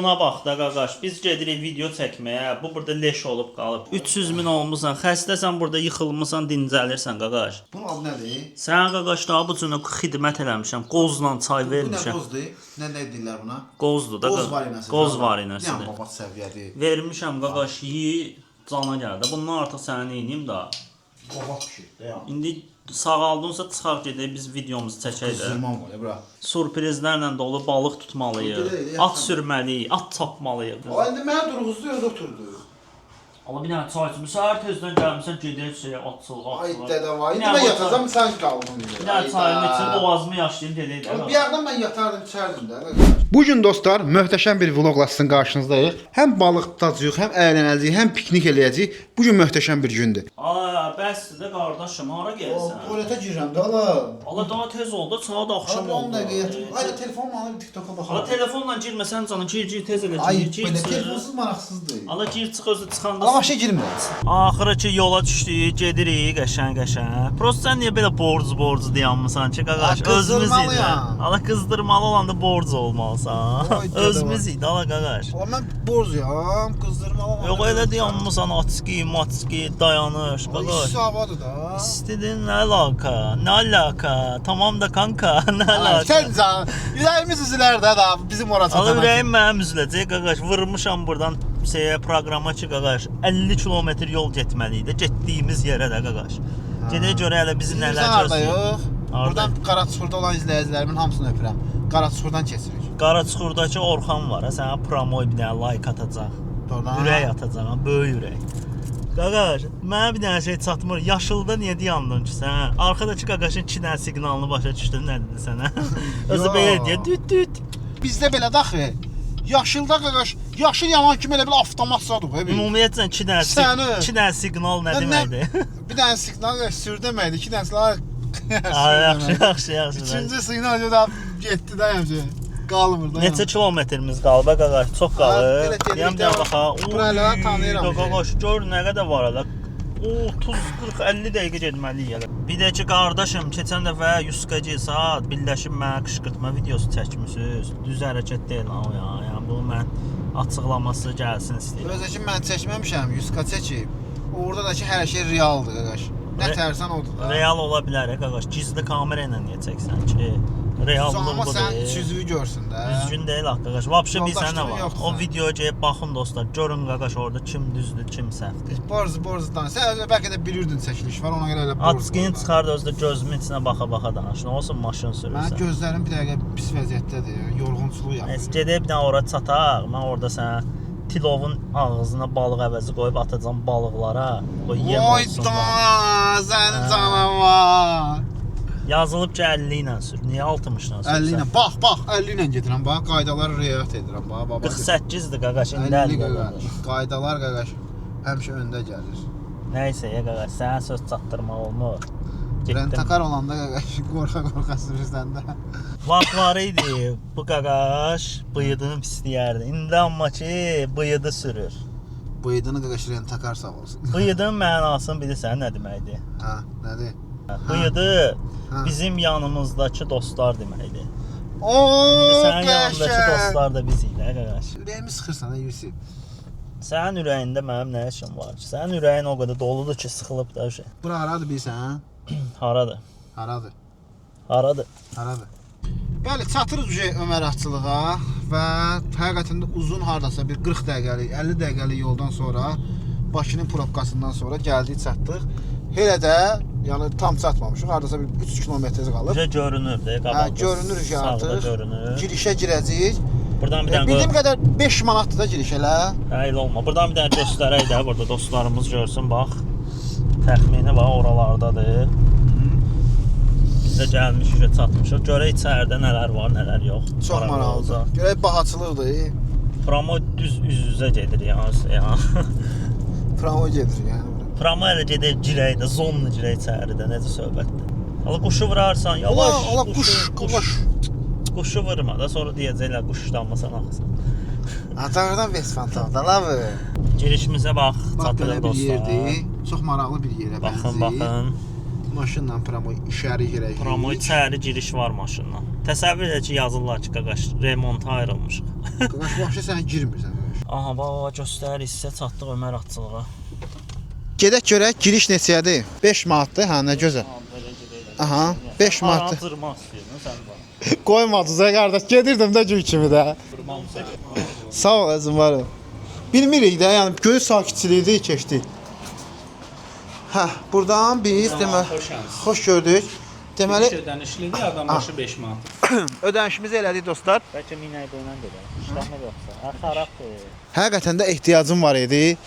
Buna bax da qaqaş, biz gedirik video çəkməyə. Bu burada leş olub qalıb. 300 min olmusan, xəstəsən burada yıxılmısan, dincəlirsən qaqaş. Bunun adı nədir? Sən qaqaş da bu cür xidmət eləmişəm. Qozla çay vermişəm. Bu nə qozdur? Nə deyirlər buna? Qozdur da. Qoz varinəsidir. Qoz varinəsidir. Yəni babat səviyyədir. Vermişəm qaqaş, yi cana gəldi. Bundan artıq səni neynim da. Babat pişirdi ya. İndi sağaldınsa çıxaq gedək biz videomuzu çəkək də. Zırman var ya bura. Sürprizlərlə dolu balıq tutmalıyıq. At sürməliyik, at tapmalıyıq. İndi mənə durğuzdu yerdə oturdu. Allah bir dənə çay içim. Səhər tezdən gəlmişsən gedək şeyə atçılığa. Ay dədə var. İndi mən yatacam sən qaldın. Bir dənə çayımı içim, boğazımı yaşlayım gedək də. Bir yerdən mən yatardım, içərdim də. Bu gün dostlar, möhtəşəm bir vloqla sizin qarşınızdayıq. Həm balıq tutacağıq, həm əylənəcəyik, həm piknik eləyəcəyik. Bu gün möhtəşəm bir gündür. Bəsdir də qardaşım, hara gəlsən? Tualetə girirəm də ala. Allah daha tez oldu, saat axşam oldu. 10 dəqiqə yatım. Ay telefonla alıp TikToka baxıram. Allah telefonla girməsən canım, gir tez elə. Ay belə telefonsuz maraqsızdır. Allah gir çıx özü çıxanda. Allah başa girmir. Axırı ki yola düşdük, gedirik qəşəng. Prosta sən niyə belə borc dayanmısan ki, qaqaş? Özümüz idi. Allah qızdırmalı olanda borc olmalısan. Özümüz idi, ala qaqaş. O mən borcuyam, qızdırmalı. Yox elə dayanmısan, atski, dayanış, qaqaş. İşte havadır da. İstedin nə alaka? Tamam da kanka, nə alaka? Sən can, ürəyimiz üzülər də bizim ora çatana. Allah ürəyim mənim üzüləcək, qaqaş. Vurmuşam buradan proqrama ki, qaqaş. 50 kilometr yol getməliydi. Getdiyimiz yerə də, qaqaş. Gedək görə elə bizi nələr gözləyir. Buradan Qaraçuxurda olan izləyicilərimin hamısını öpürəm. Qaraçuxurdan keçirik. Qaraçuxurdakı Orxan var, sənə promoy bir dənə like atacaq. Ürək atacaq, böyük ürək. Qaqaş, mənə bir dənə şey çatmır. Yaşılda niyə dayandın ki sən? Arkadakı qaqaşın 2 dənə siqnalını başa düşdün, nə dedi sənə? Özü belə deyir, düt. Bizdə belə daxı. Yaşılda qaqaş, yaşıl yaman kimi elə bil avtomat sadıq. Ümumiyyətlə 2 dənə siqnal nə deməkdir? Bir dənə siqnal sür deməkdir, 2 dənə yaxşı. Üçüncü siqnal da getdi də həmçə. Qalmır da. Neçə kilometrimiz qalıb qaqaş? Çox qalır. Deyəm də baxa. Buraları tanıyıram. Qaqaş gör nə qədər var hələ. 30, 40, 50 dəqiqə getməliyik. Bir də ki qardaşım, keçən dəfə 100 saat birləşib mənə qışqırtma videosu çəkmisiniz. Düz hərəkət deyil o ya. Yəni bu mən açıqlaması gəlsin istəyirəm. Özə ki mən çəkməmişəm 100 çəkib. Orada da ki hər şey realdır qaqaş. Nə tərsən odur da. Real ola bilər qaqaş. Gizli kamera ilə niyə çəksən ki? Reallığı budur. Amma sən süzüyü görsün də. Düzgün deyil qaqaş. Vəbşə bilsən nə var? O videoya gəlib baxın dostlar. Görün qaqaş orada kim düzdür, kim səhvdir. Borz. Sən bəlkə də bilirdin çəkiliş var, ona görə elə borz. Atskini çıxardı özdə gözümün içinə baxa danış. Nə olsun maşın sürürsən. Mənim gözlərim bir dəqiqə pis vəziyyətdədir. Yorğunçuluq yapır. Nəysə gedib bir dənə ora çataq. Mən orada sənə tilovun ağzına balıq əvəzi qoyub atacağam balıqlara. O yem olsun. Oy, sənin canavar. Yazılıb ki 50 ilə sür. Niyə 60 ilə sürsən? 50 ilə. Bax, 50 ilə gedirəm. Bax, qaydalara riayət edirəm. Bax. 48-dir qaqaş, indi 50 olur. Qaydalar qaqaş həmişə öndə gəlir. Nəysə qaqaş, sənə söz çatdırmaq olmur. Rentakar olanda qaqaş qorxa sürürsən də. Vaxtlar idi bu qaqaş bıyıdını pisləyərdi. İndi amma ki bıyıdı sürür. Bıyıdını qaqaş rentakar sağ olsun. Bıyıdın mənasını bilirsən nə deməkdir? Hə, nədir? Bıyıdı bizim yanımızdakı dostlar deməkdir. Ooo, sənin yanındakı dostlar da biz ilə qaqaş. Ürəyimi sıxırsan Yusif. Sənin ürəyində mənim nə işim var ki? Sənin ürəyin o qədər doludur ki, sıxılıb da şey. Bura haradır bilirsən? Haradır? Haradır. Bəli, çatırıq Ömər Atçılığa və həqiqətən də uzun hardasa bir 40 dəqiqəlik, 50 dəqiqəlik yoldan sonra Bakının probkasından sonra gəldik, çatdıq. Hələ də yəni tam çatmamışıq. Hardasa bir 3 kilometr qalıb. Görünür də, qabaqda. Görünür ki artıq. Girişə girəcəyik. Buradan bir dənə bildiyim qədər 5 manatdır da giriş elə. Hə, elə olma. Buradan bir dənə göstərək də, burada dostlarımız görsün, bax. Təxmini var, oralardadır. Biz də gəlmişik, çatmışıq. Görək içəridə nələr var, nələr yox. Çox maraqlıdır. Görək bahaçılıqdır. Promo düz üz-üzə gedir yəni. Promo gedir yəni. Promo elə gedir girək də, zonla girək içəridə, necə söhbətdir. Hala quşu vurarsan, yavaş. Ola quş. Quşu vurma da, sonra deyəcəklər quşdanmasan axsan. Atardan Vesfantovda lavı. Girişimizə bax, çatırıq dostlar. Çox maraqlı bir yerə bənzəyir. Baxın. Maşınla promo içəri girək. Promo içəri giriş var maşınla. Təsəvvür edək ki, yazırlar ki, qaqaş, remonta ayrılmışıq. Qaqaş vəhşi sən girmirsən. Aha, baba göstərir, sizə çatdıq Ömər atçılığa. Gedək görək giriş neçədir? 5 manatdır, hə, nə gözəl. Aha, 5 manatdır. Cırmaq istəyirsən sən bax. Qoymadınız ha qardaş, gedirdim də gül kimi də. Sağ ol əzim var. Bilmirik də, yəni göz sakitçiliyi keçdik. Hə, buradan biz xoş gördük. Deməli ödənişlidir, adam başı 5 manat. ödənişimizi elədik dostlar. Bəlkə minək dönən də. İşləmə yoxsa. Xarabdır. Həqiqətən də ehtiyacım var idi.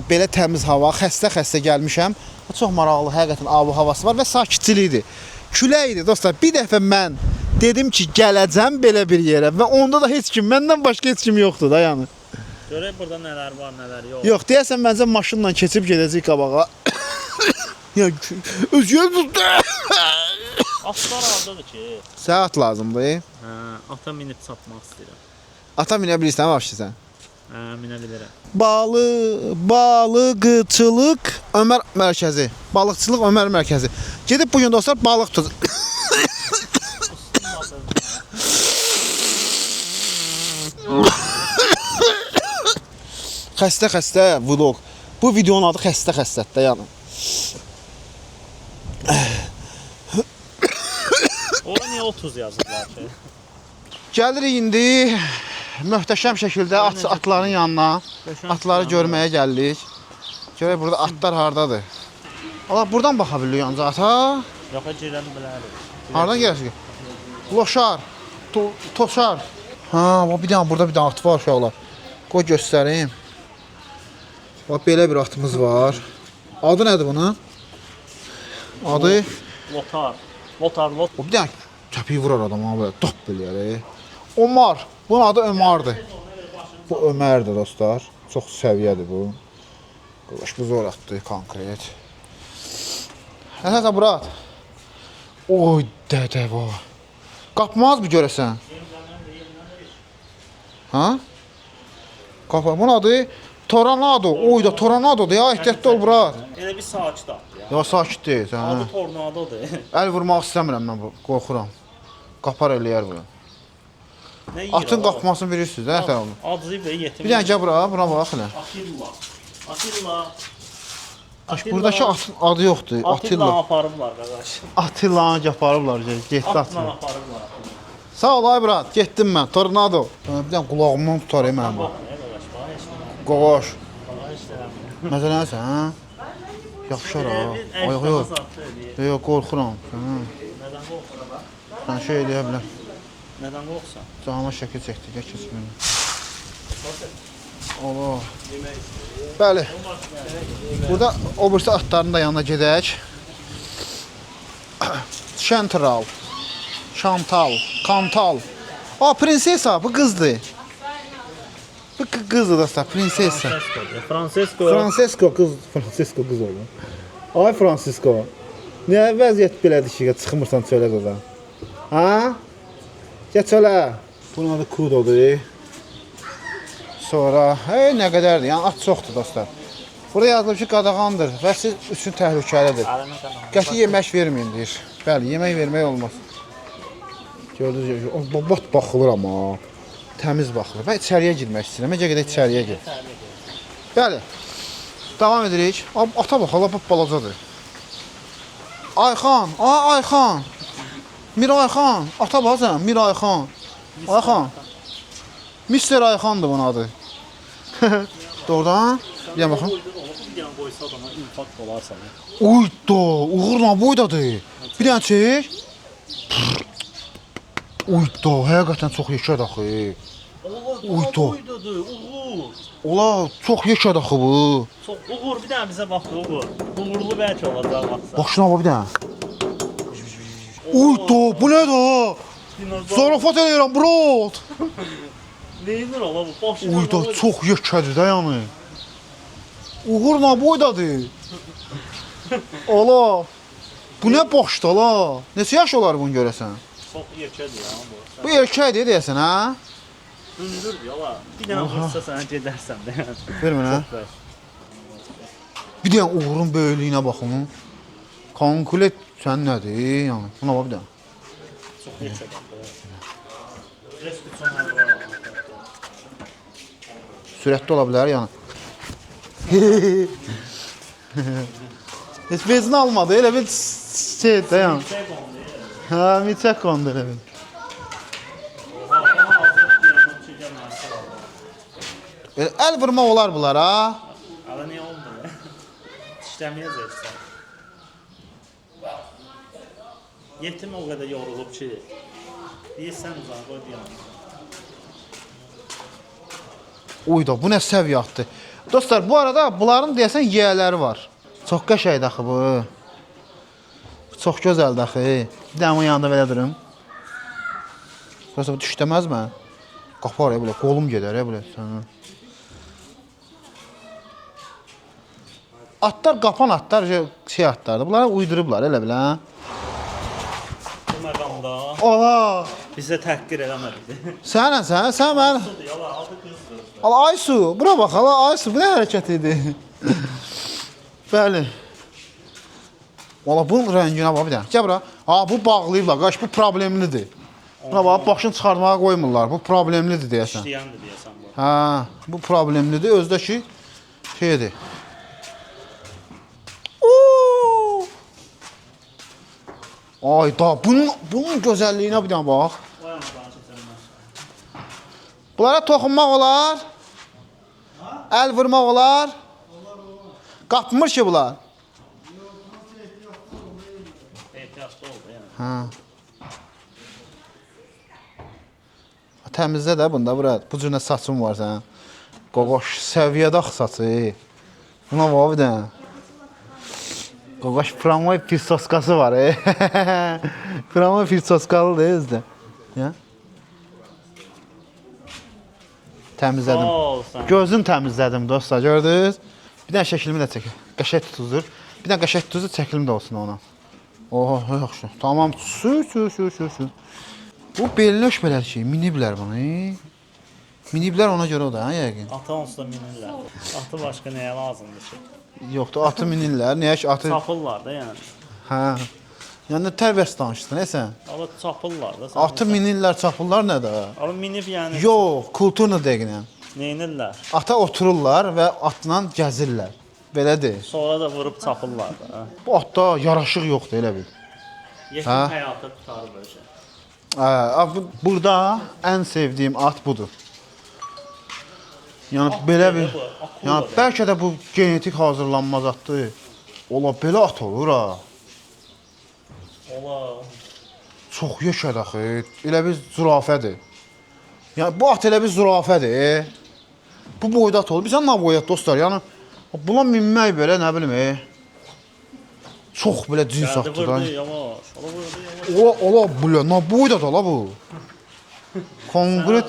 Belə təmiz hava, xəstə gəlmişəm. Çox maraqlı, həqiqətən abu havası var və sakitçilikdir. Külək idi dostlar. Bir dəfə mən dedim ki, gələcəm belə bir yerə və onda da heç kim, məndən başqa heç kim yoxdur da yəni. Görək burada nələr var, nələr yox. Yox, deyəsən məncə maşınla keçib gedəcək qabağa. Ya özgür tutdu. Atlar hardadır ki? Saat lazımdır. Hə, ata minib çatmaq istəyirəm. Ata minə bilirsən vəbşi sən. Hə, minə bilirəm. Balıqçılıq Ömər mərkəzi. Balıqçılıq Ömər mərkəzi. Gedib bu gün dostlar balıq tut. Xəstə vlog. Bu videonun adı xəstədir yəni. Ora niyə 30 yazıblar ki? Gəlirik indi möhtəşəm şəkildə atların yanına. Atları görməyə gəldik. Görək burada atlar hardadır. Allah buradan baxa bilirik ancaq ata. Yox, girən bilərik. Hardan gəlirsən? Loşar, toşar. Ha, bir dənə burada bir dənə at var uşaqlar. Qoy göstərim. Bax belə bir atımız var. Adı nədir bunun? Adı Lotar. O bir dənə köpüyü vurar adama belə top eləyər. Ömər. Bunun adı Ömərdir. Bu Ömərdir dostlar. Çox səviyyədir bu. Qulaş bu zor atdı konkret. Həsən Murat. Oy dədə var. Qapmaz mı görəsən? Ha? Qapma. Bunun adı Tornado. Oy da Tornadodur ya. Ehtiyatlı ol Murat. Elə bir sakit at ya. Ya sakit deyil sən. Adı Tornadodur. Əl vurmaq istəmirəm mən bu. Qorxuram. Qapar eləyər bu. Nə yeyir Atın o? qapmasını bilirsiniz də sən onu. Acıyıb və yetim. Bir dənə gəl bura, buna bax elə. Atilla. Buradakı atın adı yoxdur. Atilla Atilla. aparıblar qardaş. Atıllanı aparıblar. Getdi Atilla atın. aparıblar. Sağ ol ay brat. Getdim mən. Tornado. Bir dənə qulağımdan tutar mənim bu. Bax, nə qardaş, bax, heç nə. Qoğoş. Bax, heç nə. Məsələnsən, hə? Yapışar ha. Ayaq yox. Yox, qorxuram. Nədən qorxursan? Sən şey eləyə bilər. Nədən qorxursan? Canıma şəkil çəkdi. Gəl keç məni. Allah. Bəli. Burada o birisi atların da yanına gedək. Şantral. Kantal. O prinsesa, bu qızdır. Bu qızdır dostlar, prinsesa. Fransesco qız oldu. Ay Fransesco. Niyə vəziyyət belədir ki, çıxmırsan çölə qoza? Ha? Gəl çölə. Bunun adı Kudodur. Sonra, nə qədərdir, yəni at çoxdur dostlar. Burada yazılıb ki, qadağandır və siz üçün təhlükəlidir. Qəti yemək verməyin deyir. Bəli, yemək vermək olmaz. Gördünüz, bat baxılır amma. Təmiz baxılır. Mən içəriyə girmək istəyirəm. Necə qədər içəriyə gir. Bəli. Davam edirik. Ata bax, Allah balacadır. Ayxan, Ayxan. Mir Ayxan, ata baxsan, Mir Ayxan. Ayxan. Mister Ayxandır bunun adı. Doğrudan. Bir dənə baxın. Bir dənə qoysa adama infarkt olar sana. Uy da, uğurla boydadır. Bir dənə çək. Uy da, həqiqətən çox yekəd axı. Uy da. Uğur. Ola, çox yekəd axı bu. Çox uğur, bir dənə bizə bax, uğur. Uğurlu bəlkə olacaq baxsa. Başına bax bir dənə. Uy da, bu nədir ha? Zarafat eləyirəm, brot. Neyindir ola bu? Başına Uy da, çox yekədir də yəni. Uğurla boydadır. Ola. Bu nə başda la? Neçə yaş olar bunu görəsən? Çox yekədir ya bu. Bu erkəkdir deyəsən ha? Hündürdür yola. Bir dənə vursa sənə gedərsən də. Ver mənə. Bir dənə uğurun böyüklüyünə baxın. Konkulet sən nədir? Yəni, buna bax bir dənə. Çox yekədir. Sürətli ola bilər yəni. Heç bezini almadı, elə bir şey də yəni. Hə, milçək qondu elə bir. Əl vurma olar bunlar ha. Ala niyə oldu? İşləməyəcəksən. Yetim o qədər yorulub ki, deyirsən uzaq qoy deyəm. Uyda, bu nə səviyyətdir. Dostlar, bu arada bunların deyəsən yiyələri var. Çox qəşəngdir axı bu. Çox gözəldir axı. Bir dənə onun yanında belə durum. Burası bu düşdəməz mən. Qapar ya belə, qolum gedər ya belə. Atlar qapan atlar, şey atlardır. Bunları uydurublar elə bilə. Bu məqamda Ola. bizə təhqir eləmədi. Sən mən. Yala aldı qızdır. Ala Aysu, bura bax, ala Aysu, bu nə hərəkət idi? Bəli. Valla bunun rənginə bax bir dənə. Gəl bura. Ha, bu bağlayıblar, qaş, bu problemlidir. Buna bax, başını çıxartmağa qoymurlar. Bu problemlidir deyəsən. İşləyəndir deyəsən bu. Hə, bu problemlidir. Özdəki şeydir. Ay da, bunun gözəlliyinə bir dənə bax. Bunlara toxunmaq olar. Əl vurmaq olar. Qapmır ki bunlar. Ehtiyaclı oldu yəni. Hə. Təmizlə də bunda bura. Bu cür nə saçın var sənin. Qoqoş səviyyədə saçı. Buna bax bir dənə. Qoqoş pramoy pirsoskası var. Pramoy pirsoskalıdır özdə. Ya. Təmizlədim. Gözün təmizlədim dostlar, gördünüz? Bir dənə şəklimi də çəkin. Qəşəng tutuzdur. Bir dənə qəşəng tutuzu çəkilim də olsun ona. Oho, yaxşı. Tamam, su. Bu belləş belə şey, miniblər bunu. Miniblər ona görə o da, hə, yəqin. Atı onsuz da minirlər. Atı başqa nəyə lazımdır ki? Yoxdur, atı minirlər. Niyə ki, atı... Çapırlar da yəni. Hə. Yəni, tərbiyyəsi danışdın, nəsən? Ama çapırlar da. Atı minirlər, çapırlar nədir? Ama minib yəni. Yox, kulturla dəqiqlə. Neynirlər? Ata otururlar və atla gəzirlər. Belədir. Sonra da vurub çapırlar da. Bu atda yaraşıq yoxdur, elə bil. Yetim həyatı tutarır böyle şey. Burada ən sevdiyim at budur. Yəni belə bir, yəni bəlkə də bu genetik hazırlanmaz atdır. Ola belə at olur ha. Ola. Çox yaşad axı. Elə bir zürafədir. Yəni bu at elə bir zürafədir. Bu boyda at olur. Bizə nə boyda dostlar? Yəni buna minmək belə nə bilim. Çox belə cins atdır da. Ola belə nə boyda da la bu. Konkret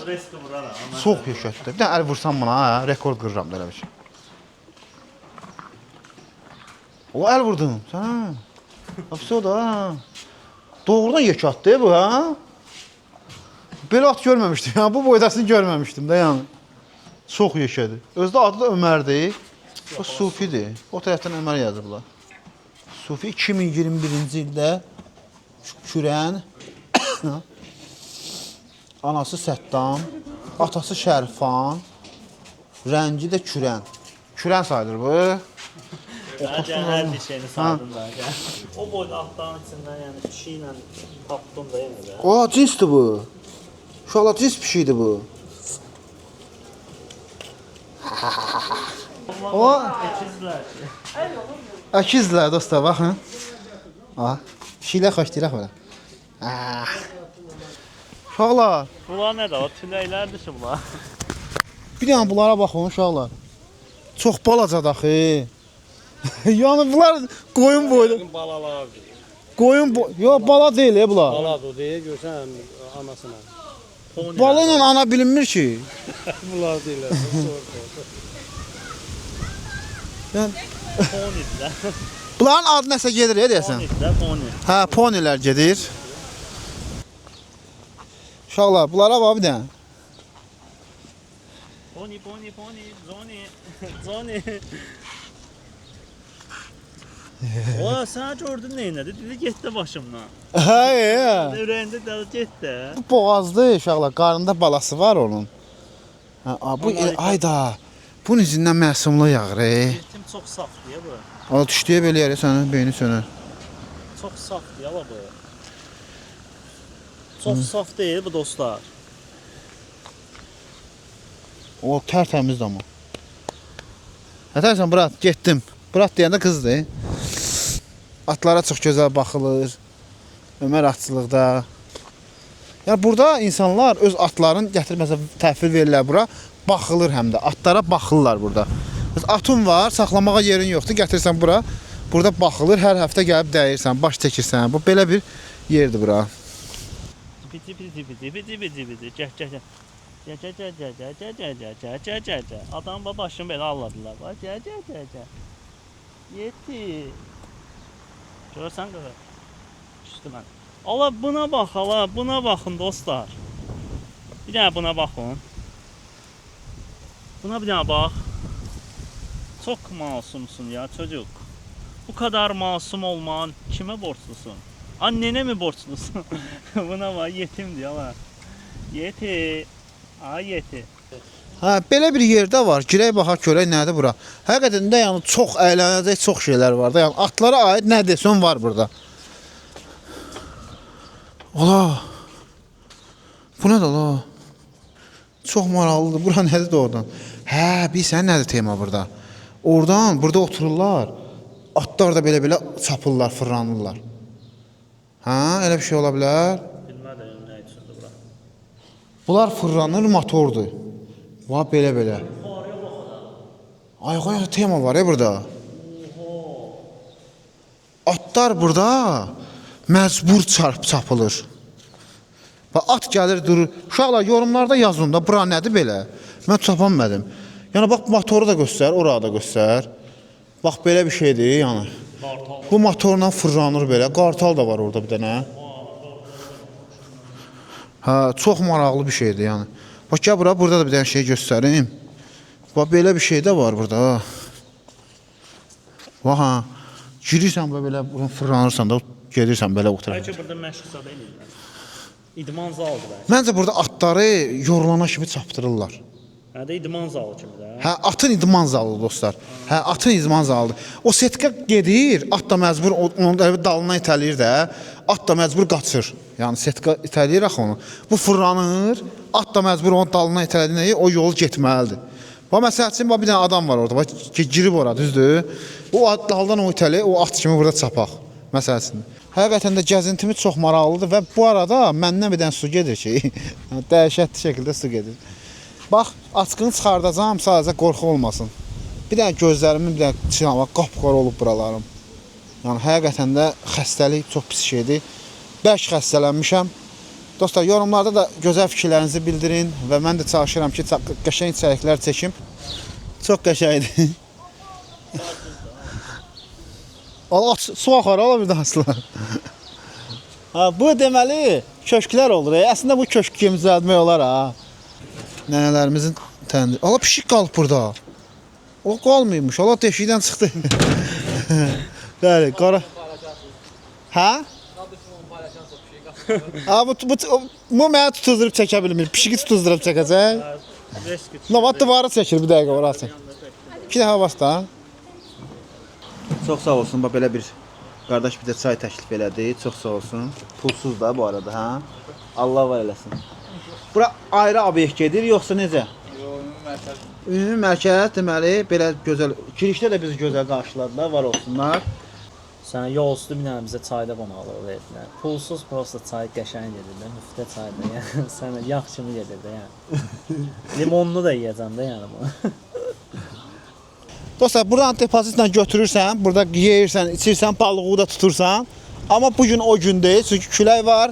çox yaşaddı. Bir dənə əl vursam buna, hə, rekord qırıram da elə bir şey. Ola əl vurdum. Sən. Hapsi o da. Doğrudan yekatdır bu, hə? Belə at görməmişdim. Yəni bu boydasını görməmişdim də yəni. Çox yekədir. Özdə adı da Ömərdir. O Sufidir. O tərəfdən Ömər yazıblar. Sufi 2021-ci ildə Kürən. Anası Səttam, atası Şərifan, rəngi də Kürən. Kürən sayılır bu. Hər bir şeyini saldın da. O boyda atların içindən yəni pişi ilə tapdın da yenə də. O cinsdir bu. Uşaqlar cins pişidir bu. O Əkizlər ki. əkizlər dostlar baxın. Ha, pişiklər xoşlayırıq belə. Uşaqlar, Bunlar nədir? O tüləklərdir ki bunlar. bir dənə bunlara baxın uşaqlar. Çox balacadır axı. Yəni bunlar qoyun boyda. Balalardır. Qoyun yox bala deyil bunlar. Baladır deyə görsən anasına. Bala ilə ana bilinmir ki. Bunlar deyirlər. Yəni Ponidlər. bunların adı nəsə gedir deyəsən. Ponidlər, poni. Hə, ponilər gedir. Uşaqlar, bunlara bax bir dənə. Poni, Zoni. Ola sən gördün neynədir? Dedi getdi başımdan. Hə. Ürəyində də getdi. Bu boğazdır uşaqlar, qarnında balası var onun. Ha, bu Amerika. ayda. Bunun izindən məsumlu yağır. Yetim çox safdır ya bu. Ala düşdüyə belə yerə sənin beyni sönər. Çox safdır ya bu. Çox saf deyil bu dostlar. O tərtəmizdir amma. Hətərsən Murat, getdim. Murat deyəndə qızdır. Atlara çox gözəl baxılır. Ömər atçılıqda. Yəni burada insanlar öz atların gətirib məsələn təhvil verirlər bura. Baxılır həm də. Atlara baxırlar burada. Atın var, saxlamağa yerin yoxdur. Gətirsən bura. Burada baxılır. Hər həftə gəlib dəyirsən, baş çəkirsən. Bu belə bir yerdir bura. Piti piti piti piti piti piti. Gəh gəh gəh. Gəh gəh gəh gəh gəh gəh gəh gəh gəh gəh gəh gəh. Adam başını belə alladılar. Bax gəh gəh gəh gəh. Yeti. Görsən qığı. Düşdü mən. Ala buna bax, ala buna baxın dostlar. Bir dənə buna baxın. Buna bir dənə bax. Çox masumsun ya çocuk. Bu kadar masum olman kimə borçlusun? Annene mi borçlusun? Buna bax yetimdir ama. Yeti. Ay yeti. Hə, belə bir yerdə var. Girək baxaq görək nədir bura. Həqiqətən də yəni çox əylənəcək çox şeylər var da. Yəni atlara aid nə desən var burada. Ola. Bu nədir la? Çox maraqlıdır. Bura nədir oradan? Hə, bilsən nədir tema burada? Oradan burada otururlar. Atlar da belə-belə çapırlar, fırlanırlar. Hə, elə bir şey ola bilər. Bilmədim nə üçündür bura. Bunlar fırlanır, motordur. Va belə-belə. Ay, tema var ya burada. Atlar burada məcbur çapılır. Və at gəlir durur. Uşaqlar yorumlarda yazın da bura nədir belə? Mən çapanmadım. Yəni bax motoru da göstər, orada da göstər. Bax belə bir şeydir yəni. Qartal. Bu motorla fırlanır belə. Qartal da var orada bir dənə. Hə, çox maraqlı bir şeydir yəni. Bax gəl bura, burada da bir dənə şey göstərim. Bax belə bir şey də var burada. Bax ha, girirsən belə fırlanırsan da gedirsən belə oturur. Bəlkə burada məşq zad eləyirlər. İdman zalıdır bəlkə. Məncə burada atları yorulana kimi çapdırırlar. Hə də idman zalı kimi də. Hə, atın idman zalıdır dostlar. Hə, atın idman zalıdır. O setka gedir, at da məcbur onun dalına itələyir də, at da məcbur qaçır. Yəni setka itələyir axı onu. Bu fırlanır, at da məcbur onun dalına itələyir, o yol getməlidir. Bax məsəl üçün bir dənə adam var orada, bax girib ora, düzdür? O daldan o itəli, o at kimi burada çapaq. Məsəl üçün. Həqiqətən də gəzintimiz çox maraqlıdır və bu arada məndən bir dənə su gedir ki, dəhşətli şəkildə su gedir. Bax, açqını çıxardacağam, sadəcə qorxu olmasın. Bir dənə gözlərimin bir dənə çınava qapqara olub buralarım. Yəni həqiqətən də xəstəlik çox pis şeydir. Bəlkə xəstələnmişəm. Dostlar, yorumlarda da gözəl fikirlərinizi bildirin və mən də çalışıram ki, qəşəng içəriklər çəkim. Çox qəşəngdir. Su axar, ala bir daha sular. Bu deməli köşklər olur. Əslində bu köşk kimi düzəltmək olar ha. Nənələrimizin təndir. Ala pişik qalıb burada. O qalmaymış. Ala deşikdən çıxdı. Bəli, qara. Hə? Bu mənə tutuzdurub çəkə bilmir. Pişiki tutuzdurub çəkəcək. Novat duvara çəkir bir dəqiqə orası. 2 dəfə bas da. Çox sağ olsun, belə bir qardaş bizə çay təklif elədi. Çox sağ olsun. Pulsuz da bu arada, hə? Allah var eləsin. Bura ayrı obyekt gedir, yoxsa necə? Ümumi mərkəz deməli belə gözəl. Girişdə də bizi gözəl qarşıladılar, var olsunlar. Sənə yol üstü bir dənə bizə çayda qonaqlıq verdilər. Pulsuz prosta çay qəşəng gedir də, müftə çayda. Yəni sənə yağ kimi gedir də yəni. Limonlu da yeyəcəm də yəni bu. Dostlar, buradan depozitlə götürürsən, burada yeyirsən, içirsən, balığı da tutursan. Amma bugün o gün deyil, çünki külək var,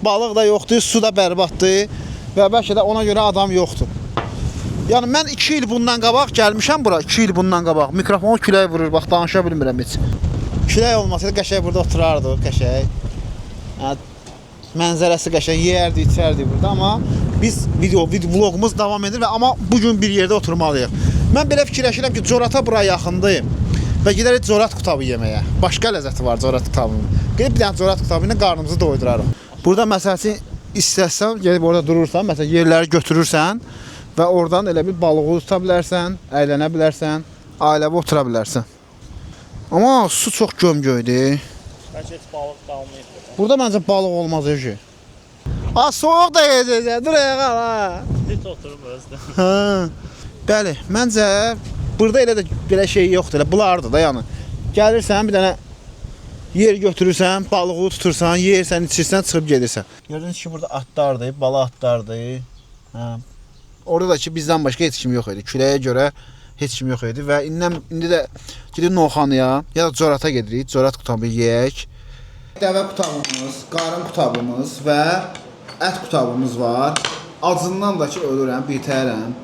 balıq da yoxdur, su da bərbaddır və bəlkə də ona görə adam yoxdur. Yəni mən 2 il bundan qabaq gəlmişəm bura, 2 il bundan qabaq. Mikrofonu külək vurur, bax danışa bilmirəm heç. Külək olmasaydı qəşəng burada oturardıq, qəşəng. Mənzərəsi qəşəng, yeyərdik, içərdik burada, amma biz vlogumuz davam edir və amma bugün bir yerdə oturmalıyıq. Mən belə fikirləşirəm ki, Corata bura yaxındayım və gedərik Corat qutabı yeməyə. Başqa ləzzəti var Corat qutabının. Gedib bir dənə Corat qutabı ilə qarnımızı doydurarıq. Burada məsələn istəsən, gedib orada durursan, məsələn yerləri götürürsən və oradan elə bir balığı tuta bilərsən, əylənə bilərsən, ailəvi otura bilərsən. Amma su çox gömgöydür. Bəlkə heç balıq qalmayıb. Burada məncə balıq olmaz ki. A, soğuq da yeyəcəksən, dur ayağa ha. Heç oturub özdə. Hə. Bəli, məncə burada elə də belə şey yoxdur, elə bulardır da yəni. Gəlirsən, bir dənə yer götürürsən, balığı tutursan, yeyirsən, içirsən, çıxıb gedirsən. Gördünüz ki, burada atlardır, bala atlardır. Hə. Orada da ki, bizdən başqa heç kim yox idi. Küləyə görə heç kim yox idi və indi də gidirik Novxanıya, ya da Corata gedirik, Corat qutabı yeyək. Dəvə qutabımız, qarın qutabımız və ət qutabımız var. Acından da ki, ölürəm, bitərəm.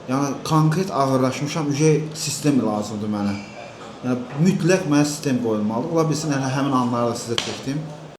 Yəni, konkret ağırlaşmışam, sistem lazımdır mənə. Yəni, mütləq mənə sistem qoyulmalı. Ola bilsin, həmin anları da sizə çəkdim.